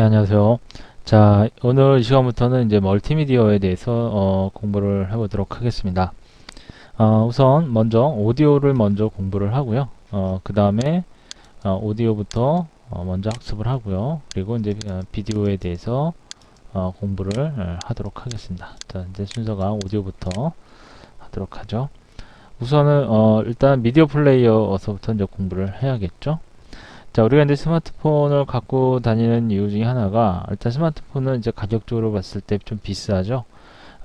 네, 안녕하세요. 자, 오늘 이 시간부터는 이제 멀티미디어에 대해서 공부를 해보도록 하겠습니다. 우선 먼저 오디오를 먼저 공부를 하고요. 그 다음에 오디오부터 먼저 학습을 하고요. 그리고 이제 비디오에 대해서 공부를 하도록 하겠습니다. 자, 이제 순서가 오디오부터 하도록 하죠. 우선은 일단 미디어 플레이어서부터 이제 공부를 해야겠죠. 자, 우리가 이제 스마트폰을 갖고 다니는 이유 중에 하나가, 일단 스마트폰은 이제 가격적으로 봤을 때 좀 비싸죠.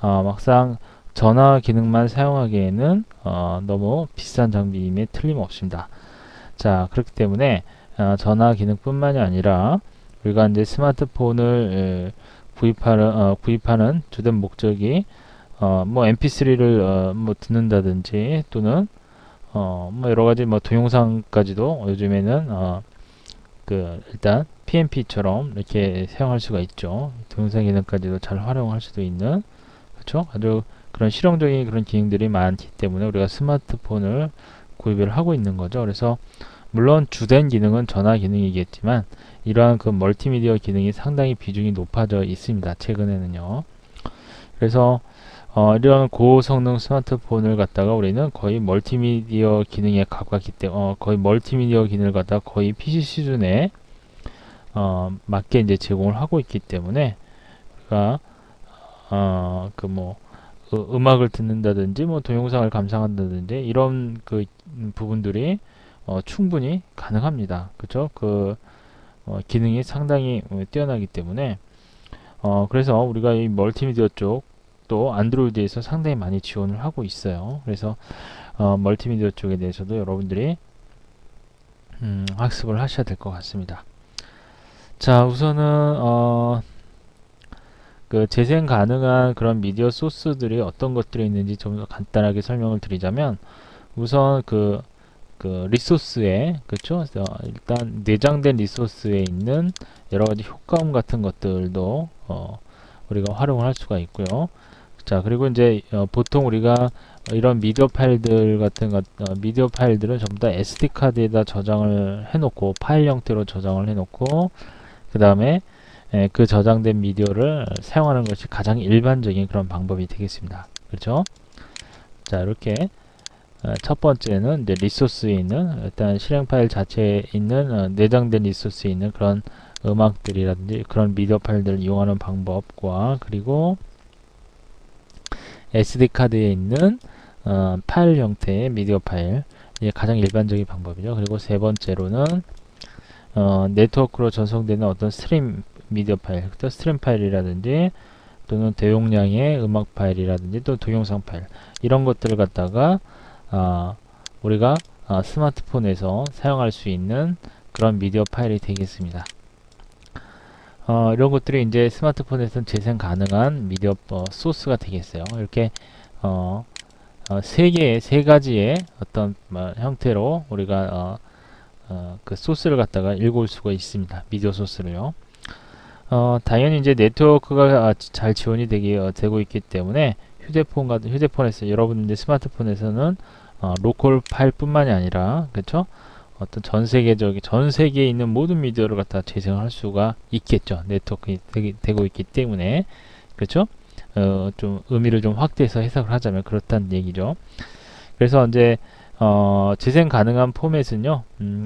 막상 전화 기능만 사용하기에는 너무 비싼 장비임에 틀림없습니다. 자, 그렇기 때문에 전화 기능뿐만이 아니라 우리가 이제 스마트폰을 구입하는 주된 목적이 뭐 MP3를 뭐 듣는다든지 또는 뭐 여러 가지 뭐 동영상까지도 요즘에는 일단 PMP처럼 이렇게 사용할 수가 있죠. 동영상 기능까지도 잘 활용할 수도 있는, 그렇죠? 아주 그런 실용적인 그런 기능들이 많기 때문에 우리가 스마트폰을 구입을 하고 있는 거죠. 그래서 물론 주된 기능은 전화 기능이겠지만 이러한 그 멀티미디어 기능이 상당히 비중이 높아져 있습니다. 최근에는요. 그래서 이런 고성능 스마트폰을 갖다가 우리는 거의 멀티미디어 기능에 가깝기 때문에 거의 멀티미디어 기능을 갖다가 거의 PC 수준에 맞게 이제 제공을 하고 있기 때문에 우리가 음악을 듣는다든지 뭐 동영상을 감상한다든지 이런 그 부분들이 충분히 가능합니다. 그렇죠? 기능이 상당히 뛰어나기 때문에 그래서 우리가 이 멀티미디어 쪽 또 안드로이드에서 상당히 많이 지원을 하고 있어요. 그래서 멀티미디어 쪽에 대해서도 여러분들이 학습을 하셔야 될 것 같습니다. 자, 우선은 그 재생 가능한 그런 미디어 소스들이 어떤 것들이 있는지 좀 더 간단하게 설명을 드리자면, 우선 리소스에, 그렇죠? 일단 내장된 리소스에 있는 여러 가지 효과음 같은 것들도 우리가 활용을 할 수가 있고요. 자, 그리고 이제 보통 우리가 이런 미디어 파일들 같은 미디어 파일들은 전부 다 SD 카드에다 저장을 해놓고 파일 형태로 저장을 해놓고 그 다음에 그 저장된 미디어를 사용하는 것이 가장 일반적인 그런 방법이 되겠습니다. 그렇죠? 자, 이렇게 첫 번째는 이제 리소스에 있는 일단 실행 파일 자체에 있는 내장된 리소스에 있는 그런 음악들이라든지 그런 미디어 파일들을 이용하는 방법과, 그리고 SD 카드에 있는 파일 형태의 미디어 파일, 이게 가장 일반적인 방법이죠. 그리고 세 번째로는 네트워크로 전송되는 어떤 스트림 미디어 파일, 또 스트림 파일이라든지 또는 대용량의 음악 파일이라든지 또 동영상 파일, 이런 것들을 갖다가 우리가 스마트폰에서 사용할 수 있는 그런 미디어 파일이 되겠습니다. 이런 것들이 이제 스마트폰에서는 재생 가능한 미디어 소스가 되겠어요. 이렇게 세 가지의 어떤 형태로 우리가 그 소스를 갖다가 읽을 수가 있습니다. 미디어 소스를요. 당연히 이제 네트워크가 잘 지원이 되고 있기 때문에 휴대폰에서 여러분 이제 스마트폰에서는 로컬 파일뿐만이 아니라, 그렇죠? 어떤 전 세계에 있는 모든 미디어를 갖다 재생할 수가 있겠죠. 네트워크 되고 있기 때문에. 그렇죠? 좀 의미를 좀 확대해서 해석을 하자면 그렇다는 얘기죠. 그래서 이제 재생 가능한 포맷은요,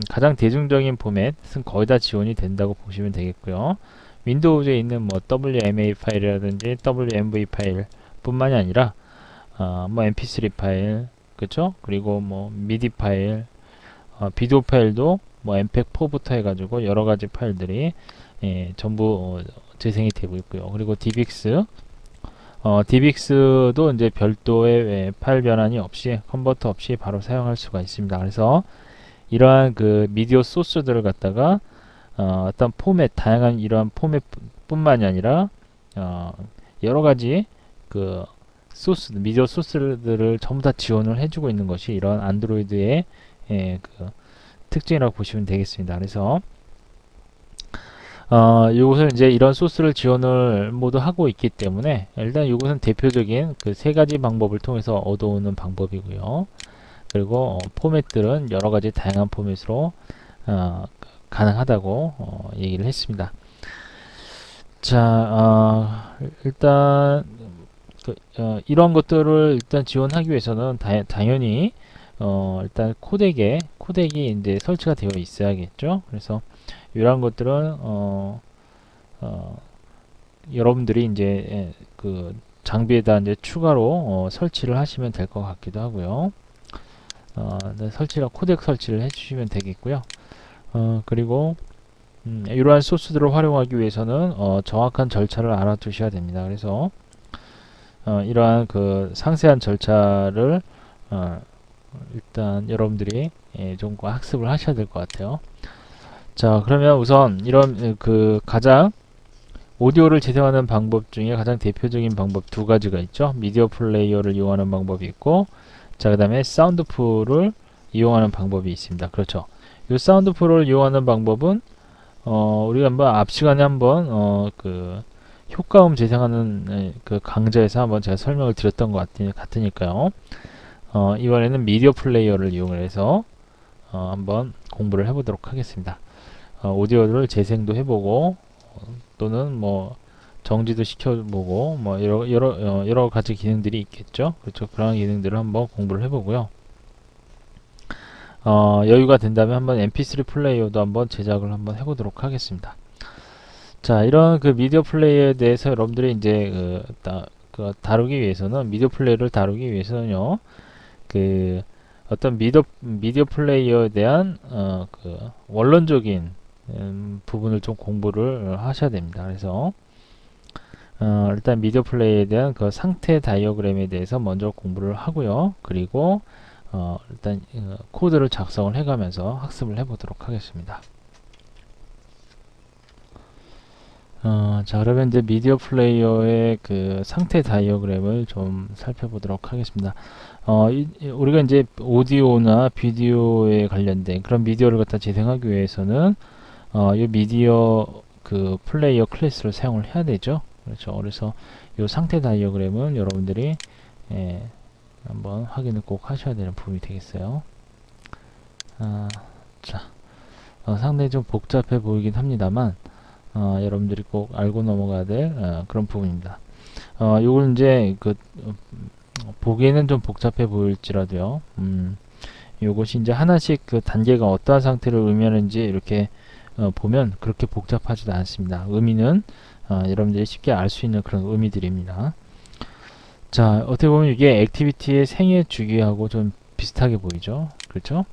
가장 대중적인 포맷은 거의 다 지원이 된다고 보시면 되겠고요. 윈도우즈에 있는 뭐 WMA 파일이라든지 WMV 파일 뿐만이 아니라 뭐 MP3 파일, 그렇죠? 그리고 뭐 미디 파일, 비디오 파일도 뭐 mpeg4부터 해가지고 여러 가지 파일들이 전부 재생이 되고 있고요. 그리고 DBX도 이제 별도의 파일 변환이 없이, 컨버터 없이 바로 사용할 수가 있습니다. 그래서 이러한 그 미디어 소스들을 갖다가 어떤 다양한 이러한 포맷뿐만이 아니라 여러 가지 그 미디어 소스들을 전부 다 지원을 해주고 있는 것이 이런 안드로이드의 그 특징이라고 보시면 되겠습니다. 그래서 이것을 이제 이런 소스를 지원을 모두 하고 있기 때문에 일단 이것은 대표적인 그 세 가지 방법을 통해서 얻어오는 방법이고요. 그리고 포맷들은 여러 가지 다양한 포맷으로 가능하다고 얘기를 했습니다. 자, 일단 이런 것들을 일단 지원하기 위해서는 당연히 일단 코덱이 이제 설치가 되어 있어야겠죠. 그래서 이러한 것들은 여러분들이 이제 그 장비에다 이제 추가로 설치를 하시면 될 것 같기도 하고요. 네, 코덱 설치를 해주시면 되겠고요. 그리고 이러한 소스들을 활용하기 위해서는 정확한 절차를 알아두셔야 됩니다. 그래서 이러한 그 상세한 절차를 일단 여러분들이 좀 학습을 하셔야 될 것 같아요. 자, 그러면 우선 이런 그 가장 오디오를 재생하는 방법 중에 가장 대표적인 방법 두 가지가 있죠. 미디어 플레이어를 이용하는 방법이 있고, 자, 그 다음에 사운드 풀을 이용하는 방법이 있습니다. 그렇죠. 이 사운드 풀을 이용하는 방법은 우리가 한번 앞 시간에 한번 그 효과음 재생하는 그 강좌에서 한번 제가 설명을 드렸던 것 같으니까요. 이번에는 미디어 플레이어를 이용해서 한번 공부를 해보도록 하겠습니다. 오디오를 재생도 해보고 또는 뭐 정지도 시켜보고 뭐 여러 가지 기능들이 있겠죠. 그렇죠. 그런 기능들을 한번 공부를 해보고요. 여유가 된다면 한번 mp3 플레이어도 한번 제작을 한번 해보도록 하겠습니다. 자, 이런 그 미디어 플레이어에 대해서 여러분들이 이제 다루기 위해서는 미디어 플레이어를 다루기 위해서는요. 그 어떤 미디어 플레이어에 대한 그 원론적인 부분을 좀 공부를 하셔야 됩니다. 그래서 일단 미디어 플레이에 대한 그 상태 다이어그램에 대해서 먼저 공부를 하고요. 그리고 일단 코드를 작성을 해가면서 학습을 해보도록 하겠습니다. 자, 그러면 이제 미디어 플레이어의 그 상태 다이어그램을 좀 살펴보도록 하겠습니다. 우리가 이제 오디오나 비디오에 관련된 그런 미디어를 갖다 재생하기 위해서는 이 미디어 그 플레이어 클래스를 사용을 해야 되죠. 그렇죠. 그래서 이 상태 다이어그램은 여러분들이 한번 확인을 꼭 하셔야 되는 부분이 되겠어요. 자, 상당히 좀 복잡해 보이긴 합니다만 여러분들이 꼭 알고 넘어가야 될 그런 부분입니다. 요걸 이제 보기에는 좀 복잡해 보일지라도요. 요것이 이제 하나씩 그 단계가 어떠한 상태를 의미하는지 이렇게 보면 그렇게 복잡하지도 않습니다. 의미는 여러분들이 쉽게 알 수 있는 그런 의미들입니다. 자, 어떻게 보면 이게 액티비티의 생애 주기하고 좀 비슷하게 보이죠. 그렇죠?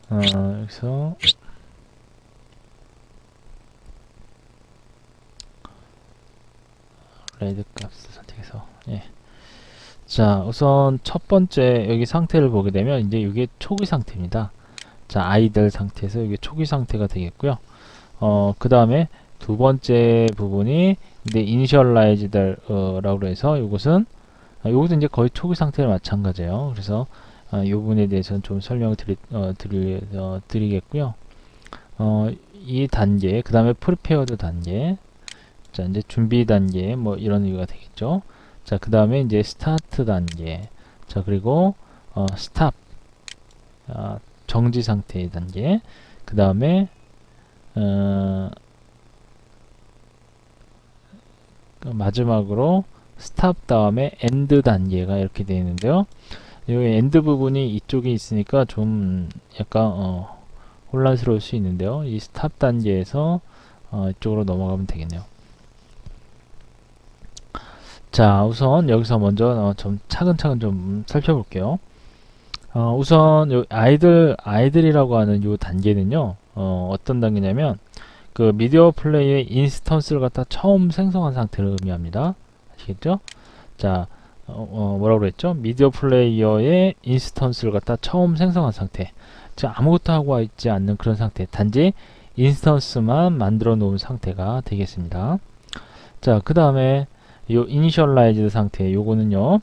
여기서 레드 값을 선택해서 자, 우선 첫 번째 여기 상태를 보게 되면 이제 이게 초기 상태입니다. 자, 아이들 상태에서 이게 초기 상태가 되겠고요. 그 다음에 두 번째 부분이 이제 이니셜라이즈드라고 해서 이것은 이제 거의 초기 상태와 마찬가지예요. 그래서 이 부분에 대해서는 좀 설명을 드리겠고요. 이 단계, 그 다음에 프리페어드 단계, 자, 이제 준비 단계, 뭐 이런 의미가 되겠죠. 자, 그 다음에 이제 스타트 단계, 자, 그리고 스탑, 정지 상태의 단계, 그 다음에 마지막으로 스탑 다음에 엔드 단계가 이렇게 되어 있는데요. 이 엔드 부분이 이쪽에 있으니까 좀 약간 혼란스러울 수 있는데요. 이 스탑 단계에서 이쪽으로 넘어가면 되겠네요. 자, 우선 여기서 먼저 좀 차근차근 좀 살펴볼게요. 우선 요 아이들이라고 하는 요 단계는요, 어떤 단계냐면 그 미디어 플레이의 인스턴스를 갖다 처음 생성한 상태를 의미합니다. 아시겠죠? 자, 뭐라고 그랬죠? 미디어 플레이어의 인스턴스를 갖다 처음 생성한 상태. 자, 아무것도 하고 있지 않는 그런 상태. 단지 인스턴스만 만들어 놓은 상태가 되겠습니다. 자, 그 다음에 요 이니셜라이즈드 상태, 요거는요,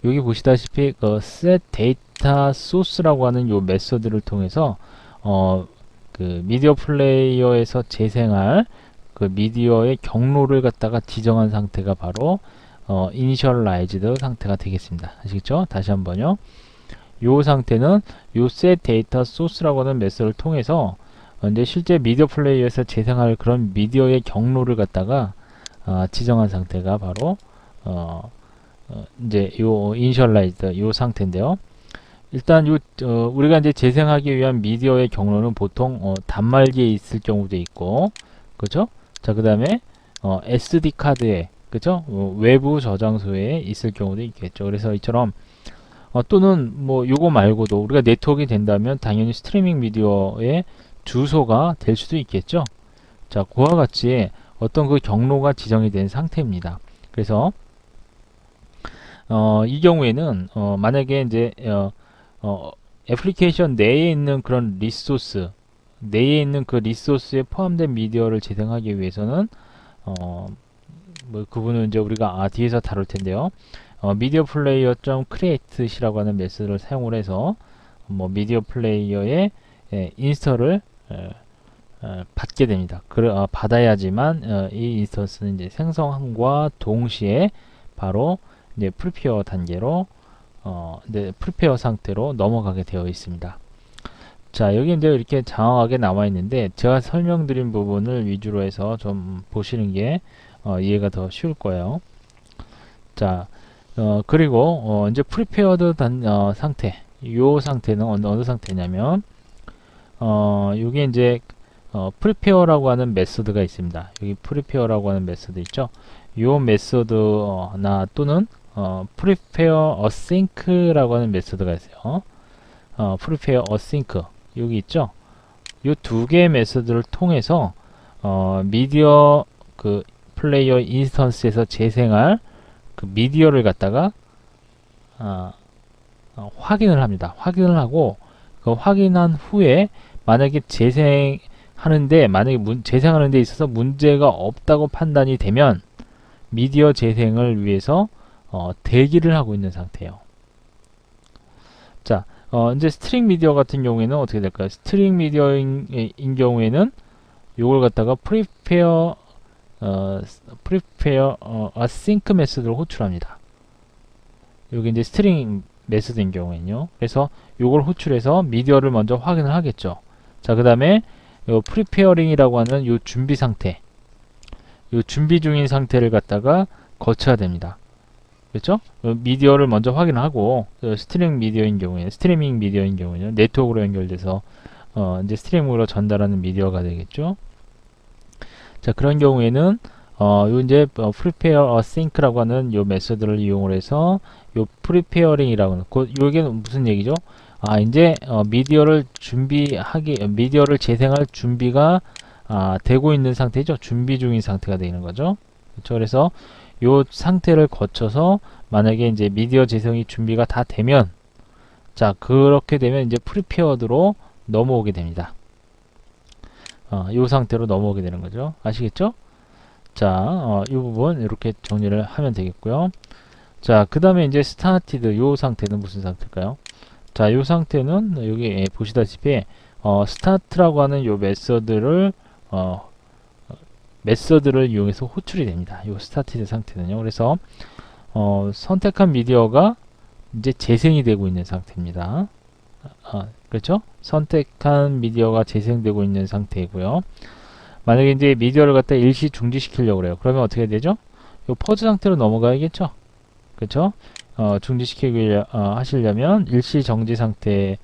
여기 보시다시피 그 set data source라고 하는 요 메소드를 통해서 그 미디어 플레이어에서 재생할 그 미디어의 경로를 갖다가 지정한 상태가 바로 이니셜라이즈드 상태가 되겠습니다. 아시겠죠? 다시 한번요. 요 상태는 요 set data source라고 하는 메소드를 통해서 이제 실제 미디어 플레이어에서 재생할 그런 미디어의 경로를 갖다가 지정한 상태가 바로 이제 요 이니셜라이즈 요 상태인데요. 일단 우리가 이제 재생하기 위한 미디어의 경로는 보통 단말기에 있을 경우도 있고, 그죠? 자, 그 다음에 SD 카드에, 그죠? 외부 저장소에 있을 경우도 있겠죠. 그래서 이처럼 또는 뭐 요거 말고도 우리가 네트워크가 된다면 당연히 스트리밍 미디어의 주소가 될 수도 있겠죠. 자, 그와 같이 어떤 그 경로가 지정이 된 상태입니다. 그래서 이 경우에는 만약에 이제 애플리케이션 내에 있는 그런 리소스 내에 있는 그 리소스에 포함된 미디어를 재생하기 위해서는 뭐 그분은 이제 우리가 뒤에서 다룰 텐데요. 미디어 플레이어.create이라고 하는 메시지를 사용을 해서 뭐 미디어 플레이어의 인스톨을 받게 됩니다. 받아야지만 이 인스턴스는 이제 생성함과 동시에 바로 이제 프리페어 단계로 이제 프리페어 상태로 넘어가게 되어 있습니다. 자, 여기 이제 이렇게 장황하게 나와 있는데 제가 설명드린 부분을 위주로 해서 좀 보시는 게 이해가 더 쉬울 거예요. 자, 그리고 이제 프리페어드 상태, 요 상태는 어느 상태냐면 요게 이제 프리페어라고 하는 메소드가 있습니다. 여기 프리페어라고 하는 메소드 있죠. 요 메소드나 또는 프리페어 어싱크라고 하는 메소드가 있어요. 프리페어 어싱크 여기 있죠. 요 두 개의 메소드를 통해서 미디어 그 플레이어 인스턴스에서 재생할 그 미디어를 갖다가 확인을 합니다. 확인을 하고 그 확인한 후에 만약에 재생하는데 재생하는 데 있어서 문제가 없다고 판단이 되면 미디어 재생을 위해서 대기를 하고 있는 상태예요. 자, 이제 스트링 미디어 같은 경우에는 어떻게 될까요? 스트링 미디어인 경우에는 요걸 갖다가 프리페어 async 메소드를 호출합니다. 여기 이제 스트링 메소드인 경우에는요. 그래서 요걸 호출해서 미디어를 먼저 확인을 하겠죠. 자, 그 다음에 요 프리페어링이라고 하는 요 준비 상태, 요 준비 중인 상태를 갖다가 거쳐야 됩니다. 그렇죠? 미디어를 먼저 확인하고 스트리밍 미디어인 경우에는 네트워크로 연결돼서 이제 스트리밍으로 전달하는 미디어가 되겠죠. 자, 그런 경우에는 요 이제 prepare async라고 하는 요 메소드를 이용을 해서 요 preparing이라고 하는 요게 무슨 얘기죠? 이제 미디어를 재생할 준비가 되고 있는 상태죠. 준비 중인 상태가 되는 거죠. 그렇죠? 그래서 요 상태를 거쳐서 만약에 이제 미디어 재생이 준비가 다 되면, 자, 그렇게 되면 이제 프리페어드로 넘어오게 됩니다. 요 상태로 넘어오게 되는 거죠. 아시겠죠? 자, 이 부분 이렇게 정리를 하면 되겠고요. 자, 그 다음에 이제 started 요 상태는 무슨 상태일까요? 자, 요 상태는 여기 보시다시피 start라고 하는 요 메서드를 이용해서 호출이 됩니다. 요 started 상태는요. 그래서 선택한 미디어가 이제 재생이 되고 있는 상태입니다. 그렇죠? 선택한 미디어가 재생되고 있는 상태이고요. 만약에 이제 미디어를 갖다 일시 중지시키려고 그래요. 그러면 어떻게 되죠? 요 퍼즈 상태로 넘어가야겠죠? 그렇죠? 중지시키기 하시려면 일시 정지 상태로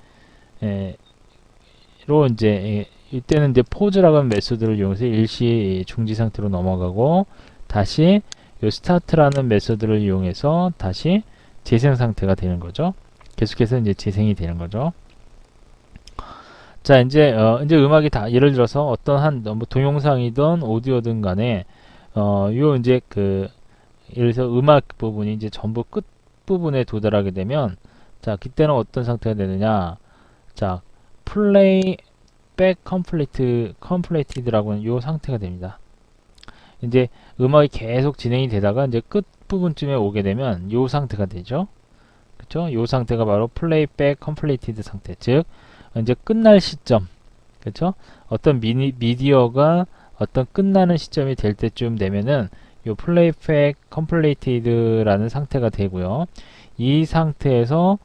이제 이때는 이제 포즈라고 하는 메소드를 이용해서 일시 중지 상태로 넘어가고 다시 요 스타트라는 메소드를 이용해서 다시 재생 상태가 되는 거죠. 계속해서 이제 재생이 되는 거죠. 자, 이제 음악이 다 예를 들어서 어떤 뭐 동영상이든 오디오든 간에 요 이제 예를 들어서 음악 부분이 이제 전부 끝 부분에 도달하게 되면, 자, 그때는 어떤 상태가 되느냐? 자, 플레이 백 컴플리트드라고 하는 요 상태가 됩니다. 이제 음악이 계속 진행이 되다가 이제 끝 부분쯤에 오게 되면 요 상태가 되죠. 그렇죠? 요 상태가 바로 플레이백 컴플리티드 상태, 즉 이제 끝날 시점, 그렇죠? 어떤 미디어가 어떤 끝나는 시점이 될 때쯤 되면은 요 플레이백 컴플리티드라는 상태가 되고요. 이 상태에서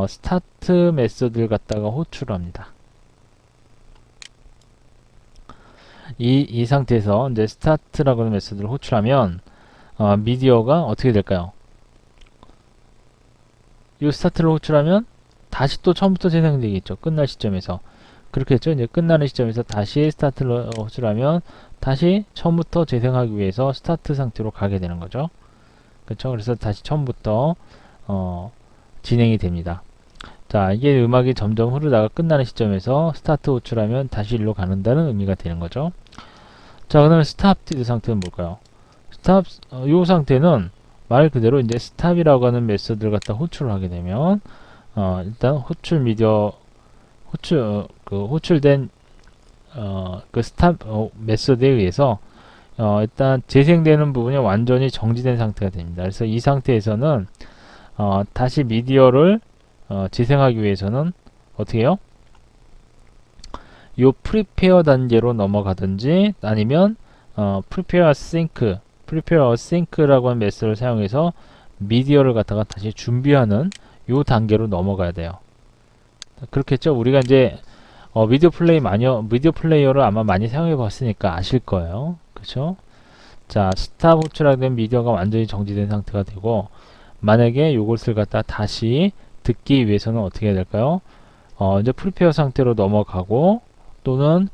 스타트 메소드를 갖다가 호출합니다. 이 상태에서 이제 스타트라고 하는 메소드를 호출하면 미디어가 어떻게 될까요? 이 스타트를 호출하면 다시 또 처음부터 재생되겠죠. 끝날 시점에서. 그렇게 했죠. 이제 끝나는 시점에서 다시 스타트를 호출하면 다시 처음부터 재생하기 위해서 스타트 상태로 가게 되는 거죠. 그렇죠. 그래서 다시 처음부터 진행이 됩니다. 자, 이게 음악이 점점 흐르다가 끝나는 시점에서 스타트 호출하면 다시 일로 가는다는 의미가 되는 거죠. 자, 그다음에 스탑 디드 상태는 뭘까요? 스탑, 요 상태는 말 그대로 이제 스탑이라고 하는 메소드를 갖다 호출을 하게 되면 일단 호출 미디어 호출된 그 스탑 메소드에 의해서 일단 재생되는 부분이 완전히 정지된 상태가 됩니다. 그래서 이 상태에서는 다시 미디어를 재생하기 위해서는 어떻게 해요? 요 프리페어 단계로 넘어가든지 아니면 prepare a sync라고 하는 메소드를 사용해서 미디어를 갖다가 다시 준비하는 요 단계로 넘어가야 돼요. 그렇겠죠? 우리가 이제 미디어 플레이어를 아마 많이 사용해 봤으니까 아실 거예요. 그렇죠? 자, 스탑 호출하게 된 미디어가 완전히 정지된 상태가 되고, 만약에 요것을 갖다 다시 듣기 위해서는 어떻게 해야 될까요? 이제 프리페어 상태로 넘어가고, 또는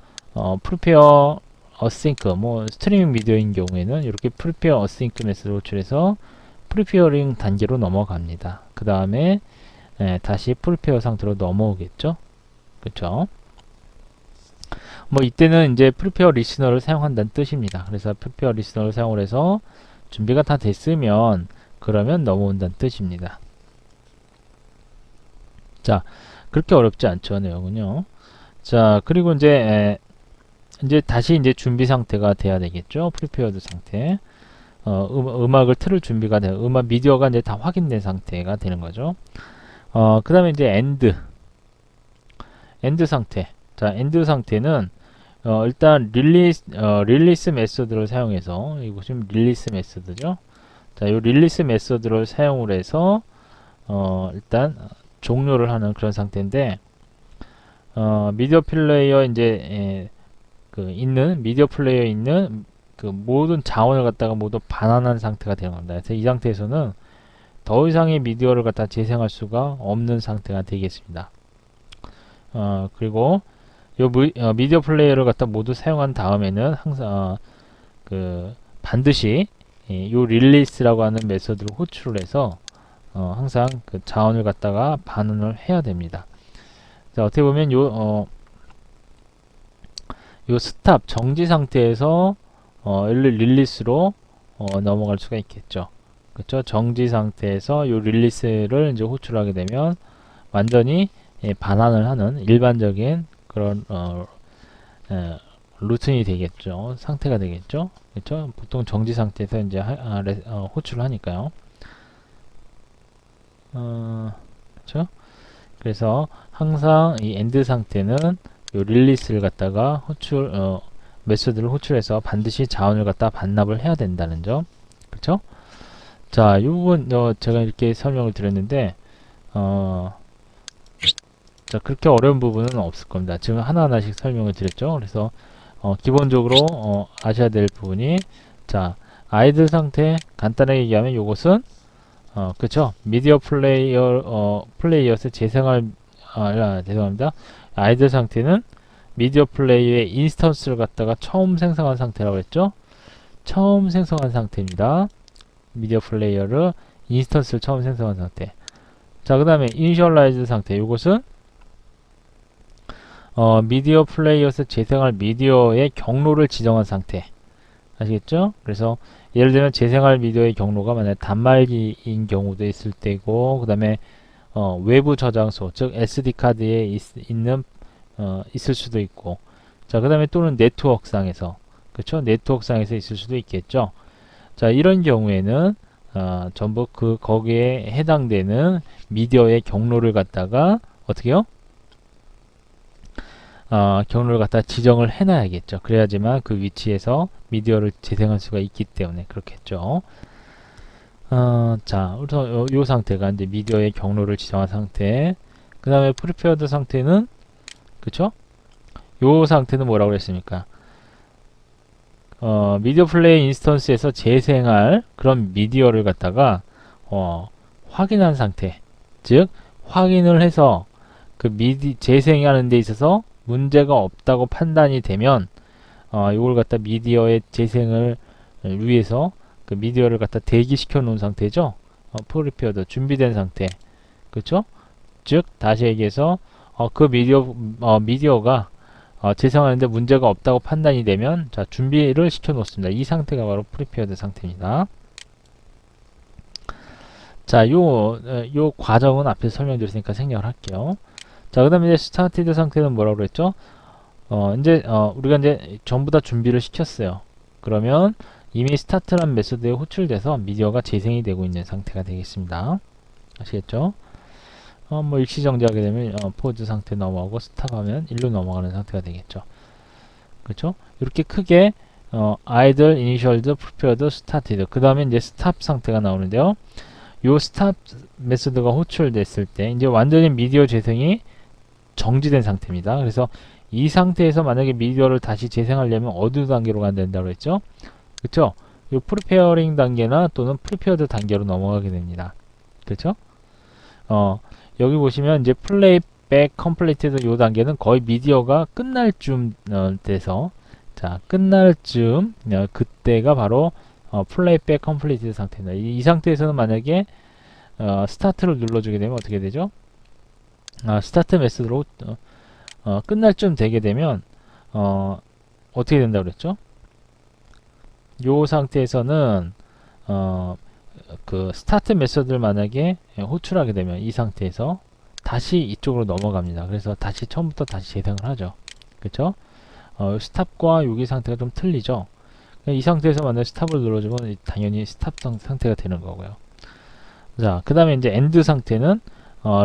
프리페어 어싱크, 스트리밍 미디어인 경우에는 이렇게 프리페어 어싱크 메시지를 호출해서 프리페어링 단계로 넘어갑니다. 그 다음에 다시 프리페어 상태로 넘어오겠죠. 그쵸? 이때는 이제 프리페어 리스너를 사용한다는 뜻입니다. 그래서 프리페어 리스너를 사용을 해서 준비가 다 됐으면 그러면 넘어온다는 뜻입니다. 자, 그렇게 어렵지 않죠, 내용은요. 자, 그리고 이제 다시 이제 준비 상태가 돼야 되겠죠. 프리페어드 상태. 음악을 틀을 준비가 돼요. 음악 미디어가 이제 다 확인된 상태가 되는 거죠. 그 다음에 이제 엔드 상태. 자, 엔드 상태는 일단 릴리스 메소드를 사용해서, 이거 지금 릴리스 메소드죠. 자, 이 릴리스 메소드를 사용을 해서 일단 종료를 하는 그런 상태인데, 미디어 플레이어 이제 미디어 플레이어에 있는 그 모든 자원을 갖다가 모두 반환한 상태가 되는 겁니다. 그래서 이 상태에서는 더 이상의 미디어를 갖다 재생할 수가 없는 상태가 되겠습니다. 그리고 미디어 플레이어를 갖다 모두 사용한 다음에는 항상 반드시 요 릴리스라고 하는 메소드를 호출을 해서 항상 그 자원을 갖다가 반환을 해야 됩니다. 자, 어떻게 보면 요 스탑 정지 상태에서 릴리스로 넘어갈 수가 있겠죠. 그렇죠? 정지 상태에서 요 릴리스를 이제 호출하게 되면 완전히 반환을 하는 일반적인 그런 루틴이 되겠죠. 상태가 되겠죠. 그렇죠? 보통 정지 상태에서 이제 호출을 하니까요. 그렇죠? 그래서 항상 이 엔드 상태는 요 릴리스를 갖다가 메소드를 호출해서 반드시 자원을 갖다 반납을 해야 된다는 점. 그렇죠? 자, 이 부분 제가 이렇게 설명을 드렸는데 자, 그렇게 어려운 부분은 없을 겁니다. 지금 하나하나씩 설명을 드렸죠. 그래서 기본적으로 아셔야 될 부분이, 자, 아이들 상태 간단하게 얘기하면 요것은 그쵸, 미디어 플레이어에서 재생할 죄송합니다. 아이들 상태는 미디어 플레이어의 인스턴스를 갖다가 처음 생성한 상태라고 했죠. 처음 생성한 상태입니다. 미디어 플레이어를 인스턴스를 처음 생성한 상태. 자, 그 다음에 이니셜라이즈 상태. 이것은 미디어 플레이어에서 재생할 미디어의 경로를 지정한 상태. 아시겠죠? 그래서 예를 들면 재생할 미디어의 경로가 만약 단말기인 경우도 있을 때고, 그 다음에 외부 저장소, 즉 SD 카드에 있을 수도 있고, 자, 그 다음에 또는 네트워크상에서, 그렇죠? 네트워크상에서 있을 수도 있겠죠. 자, 이런 경우에는 전부 거기에 해당되는 미디어의 경로를 갖다가 어떻게요? 경로를 갖다 지정을 해놔야겠죠. 그래야지만 그 위치에서 미디어를 재생할 수가 있기 때문에 그렇겠죠. 자, 그래서 요 상태가 이제 미디어의 경로를 지정한 상태. 그 다음에 프리페어드 상태는, 그쵸? 요 상태는 뭐라고 그랬습니까? 미디어 플레이 인스턴스에서 재생할 그런 미디어를 갖다가 확인한 상태, 즉 확인을 해서 그 재생하는 데 있어서 문제가 없다고 판단이 되면 이걸 갖다 미디어의 재생을 위해서 그 미디어를 갖다 대기시켜 놓은 상태죠. 프리페어드 준비된 상태, 그렇죠? 즉 다시 얘기해서 그 미디어가 재생하는데 문제가 없다고 판단이 되면 자 준비를 시켜 놓습니다. 이 상태가 바로 프리페어드 상태입니다. 자, 요 과정은 앞에서 설명드렸으니까 생략을 할게요. 자, 그 다음에 이제 스타티드 상태는 뭐라고 그랬죠? 우리가 이제 전부 다 준비를 시켰어요. 그러면 이미 스타트란 메소드에 호출돼서 미디어가 재생이 되고 있는 상태가 되겠습니다. 아시겠죠? 뭐 일시정지하게 되면 포즈 상태 넘어가고 스탑하면 1로 넘어가는 상태가 되겠죠. 그렇죠? 이렇게 크게 idle, initialized, prepared, started. 그 다음에 이제 스탑 상태가 나오는데요. 요 스탑 메소드가 호출됐을 때 이제 완전히 미디어 재생이 정지된 상태입니다. 그래서 이 상태에서 만약에 미디어를 다시 재생하려면 어느 단계로 가야 된다고 했죠? 그쵸? 요 프리페어링 단계나 또는 프리페어드 단계로 넘어가게 됩니다. 그렇죠? 여기 보시면 이제 플레이백 컴플리티드 요 단계는 거의 미디어가 끝날 쯤 돼서 자 끝날 쯤 그때가 바로 플레이백 컴플리티드 상태입니다. 이 상태에서는 만약에 스타트를 눌러주게 되면 어떻게 되죠? 스타트 메소드로 끝날 쯤 되게 되면 어떻게 된다고 그랬죠? 요 상태에서는 그 스타트 메소드를 만약에 호출하게 되면 이 상태에서 다시 이쪽으로 넘어갑니다. 그래서 다시 처음부터 다시 재생을 하죠. 그쵸? 스탑과 여기 상태가 좀 틀리죠. 이 상태에서 만약에 스탑을 눌러주면 당연히 스탑 상태가 되는 거고요. 자, 그 다음에 이제 엔드 상태는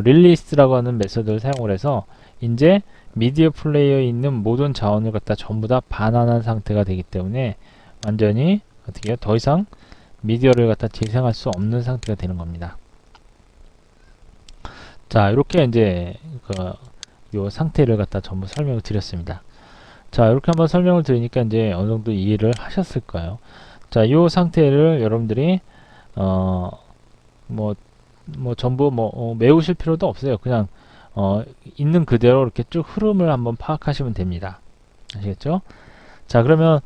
릴리스라고 하는 메소드를 사용을 해서 이제 미디어 플레이어에 있는 모든 자원을 갖다 전부 다 반환한 상태가 되기 때문에 완전히 어떻게 해요? 더 이상 미디어를 갖다 재생할 수 없는 상태가 되는 겁니다. 자, 이렇게 이제 요 상태를 갖다 전부 설명을 드렸습니다. 자, 이렇게 한번 설명을 드리니까 이제 어느 정도 이해를 하셨을 거예요. 자, 요 상태를 여러분들이 전부 메우실 필요도 없어요. 그냥 있는 그대로 이렇게 쭉 흐름을 한번 파악하시면 됩니다. 아시겠죠? 자, 그러면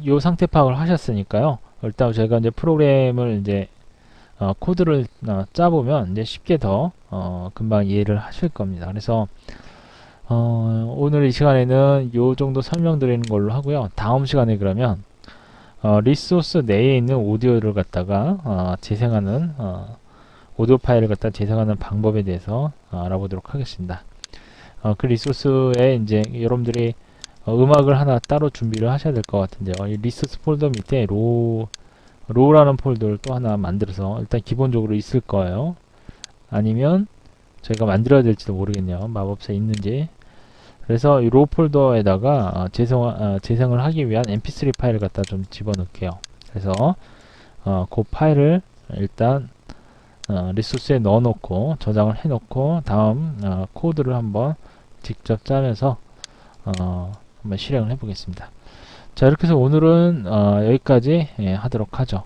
요 상태 파악을 하셨으니까요. 일단 제가 이제 프로그램을 이제 코드를 짜보면 이제 쉽게 더 금방 이해를 하실 겁니다. 그래서 오늘 이 시간에는 요 정도 설명드리는 걸로 하고요. 다음 시간에 그러면 리소스 내에 있는 오디오를 갖다가 재생하는 오디오 파일을 갖다 재생하는 방법에 대해서 알아보도록 하겠습니다. 그 리소스에 이제 여러분들이 음악을 하나 따로 준비를 하셔야 될 것 같은데요. 이 리소스 폴더 밑에 로우라는 폴더를 또 하나 만들어서 일단 기본적으로 있을 거예요. 아니면 저희가 만들어야 될지도 모르겠네요. 마법사에 있는지. 그래서 이 로우 폴더에다가 재생을 하기 위한 mp3 파일을 갖다 좀 집어넣을게요. 그래서 그 파일을 일단 리소스에 넣어놓고 저장을 해놓고 다음 코드를 한번 직접 짜면서 한번 실행을 해보겠습니다. 자, 이렇게 해서 오늘은 여기까지 하도록 하죠.